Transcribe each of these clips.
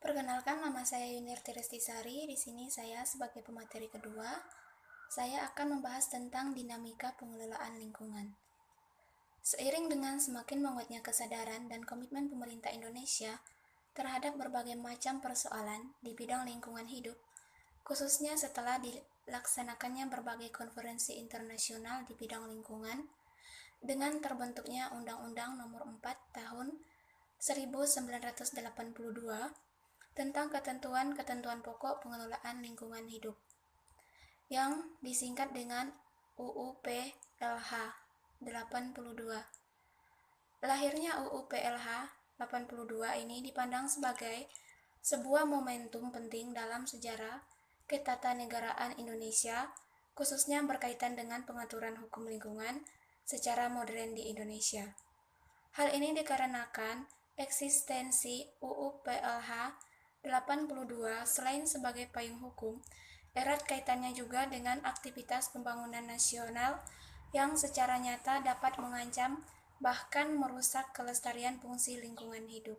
Perkenalkan, nama saya Yuniarti Restisari. Di sini saya sebagai pemateri kedua, saya akan membahas tentang dinamika pengelolaan lingkungan. Seiring dengan semakin menguatnya kesadaran dan komitmen pemerintah Indonesia terhadap berbagai macam persoalan di bidang lingkungan hidup, khususnya setelah dilaksanakannya berbagai konferensi internasional di bidang lingkungan, dengan terbentuknya Undang-Undang Nomor 4 Tahun 1982 tentang ketentuan-ketentuan pokok pengelolaan lingkungan hidup, yang disingkat dengan UU PLH 82. Lahirnya UU PLH 82 ini dipandang sebagai sebuah momentum penting dalam sejarah ketatanegaraan Indonesia, khususnya berkaitan dengan pengaturan hukum lingkungan secara modern di Indonesia. Hal ini dikarenakan eksistensi UU PLH 82 selain sebagai payung hukum, erat kaitannya juga dengan aktivitas pembangunan nasional yang secara nyata dapat mengancam bahkan merusak kelestarian fungsi lingkungan hidup.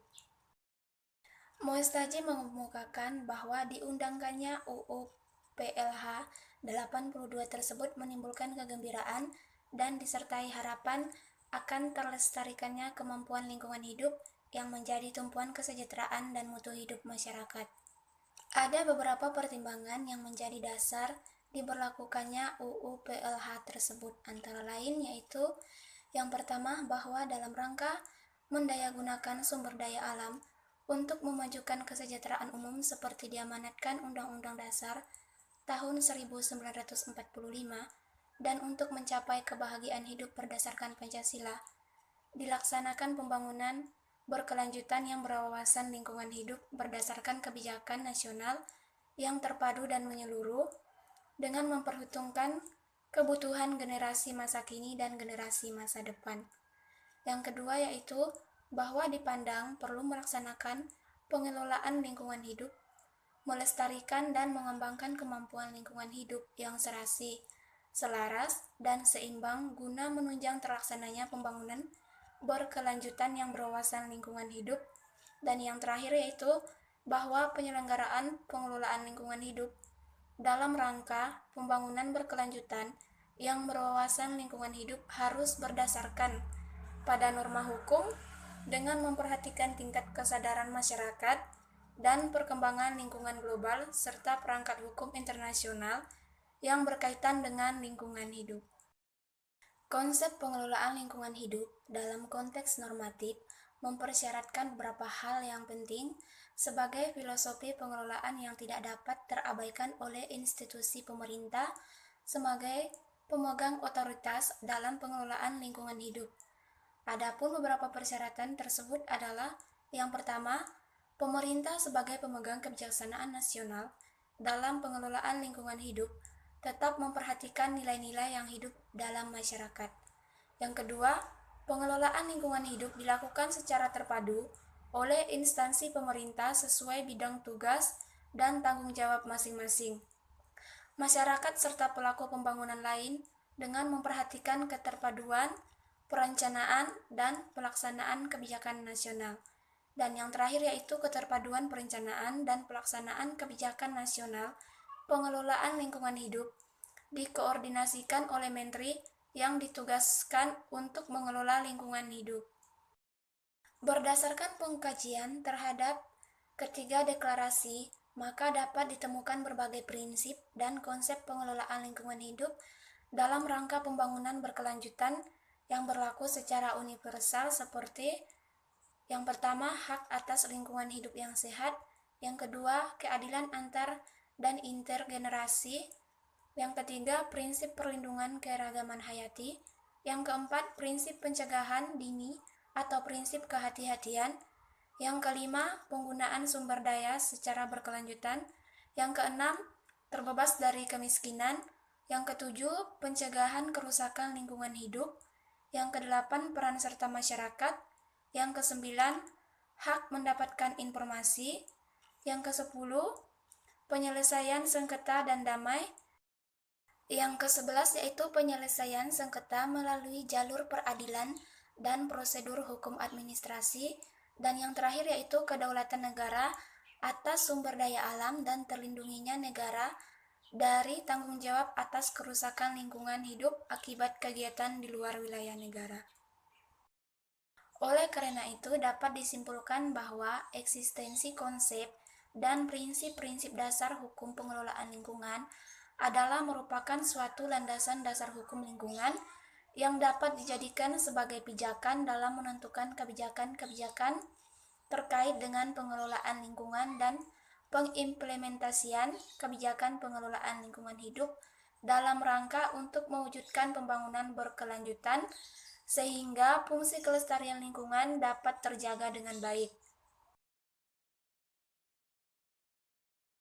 Muestaji mengemukakan bahwa diundangkannya UU PLH 82 tersebut menimbulkan kegembiraan dan disertai harapan akan terlestarikannya kemampuan lingkungan hidup yang menjadi tumpuan kesejahteraan dan mutu hidup masyarakat. Ada beberapa pertimbangan yang menjadi dasar diberlakukannya UU PLH tersebut, antara lain yaitu yang pertama, bahwa dalam rangka mendayagunakan sumber daya alam untuk memajukan kesejahteraan umum seperti diamanatkan Undang-Undang Dasar tahun 1945 dan untuk mencapai kebahagiaan hidup berdasarkan Pancasila, dilaksanakan pembangunan berkelanjutan yang berwawasan lingkungan hidup berdasarkan kebijakan nasional yang terpadu dan menyeluruh dengan memperhitungkan kebutuhan generasi masa kini dan generasi masa depan. Yang kedua yaitu bahwa dipandang perlu melaksanakan pengelolaan lingkungan hidup, melestarikan dan mengembangkan kemampuan lingkungan hidup yang serasi, selaras, dan seimbang guna menunjang terlaksananya pembangunan berkelanjutan yang berwawasan lingkungan hidup. Dan yang terakhir yaitu bahwa penyelenggaraan pengelolaan lingkungan hidup dalam rangka pembangunan berkelanjutan yang berwawasan lingkungan hidup harus berdasarkan pada norma hukum dengan memperhatikan tingkat kesadaran masyarakat dan perkembangan lingkungan global serta perangkat hukum internasional yang berkaitan dengan lingkungan hidup. Konsep pengelolaan lingkungan hidup dalam konteks normatif mempersyaratkan beberapa hal yang penting sebagai filosofi pengelolaan yang tidak dapat terabaikan oleh institusi pemerintah sebagai pemegang otoritas dalam pengelolaan lingkungan hidup. Adapun beberapa persyaratan tersebut adalah yang pertama, pemerintah sebagai pemegang kebijaksanaan nasional dalam pengelolaan lingkungan hidup tetap memperhatikan nilai-nilai yang hidup dalam masyarakat. Yang kedua, pengelolaan lingkungan hidup dilakukan secara terpadu oleh instansi pemerintah sesuai bidang tugas dan tanggung jawab masing-masing. Masyarakat serta pelaku pembangunan lain dengan memperhatikan keterpaduan, perencanaan, dan pelaksanaan kebijakan nasional. Dan yang terakhir yaitu keterpaduan perencanaan dan pelaksanaan kebijakan nasional pengelolaan lingkungan hidup dikoordinasikan oleh menteri yang ditugaskan untuk mengelola lingkungan hidup. Berdasarkan pengkajian terhadap ketiga deklarasi, maka dapat ditemukan berbagai prinsip dan konsep pengelolaan lingkungan hidup dalam rangka pembangunan berkelanjutan yang berlaku secara universal seperti yang pertama, hak atas lingkungan hidup yang sehat, yang kedua, keadilan antar dan intergenerasi, yang ketiga, prinsip perlindungan keragaman hayati, yang keempat, prinsip pencegahan dini atau prinsip kehati-hatian, yang kelima, penggunaan sumber daya secara berkelanjutan, yang keenam, terbebas dari kemiskinan, yang ketujuh, pencegahan kerusakan lingkungan hidup, yang kedelapan, peran serta masyarakat, yang kesembilan, hak mendapatkan informasi, yang kesepuluh, penyelesaian sengketa dan damai, yang ke-11 yaitu penyelesaian sengketa melalui jalur peradilan dan prosedur hukum administrasi, dan yang terakhir yaitu kedaulatan negara atas sumber daya alam dan terlindunginya negara dari tanggung jawab atas kerusakan lingkungan hidup akibat kegiatan di luar wilayah negara. Oleh karena itu, dapat disimpulkan bahwa eksistensi konsep dan prinsip-prinsip dasar hukum pengelolaan lingkungan adalah merupakan suatu landasan dasar hukum lingkungan yang dapat dijadikan sebagai pijakan dalam menentukan kebijakan-kebijakan terkait dengan pengelolaan lingkungan dan pengimplementasian kebijakan pengelolaan lingkungan hidup dalam rangka untuk mewujudkan pembangunan berkelanjutan sehingga fungsi kelestarian lingkungan dapat terjaga dengan baik.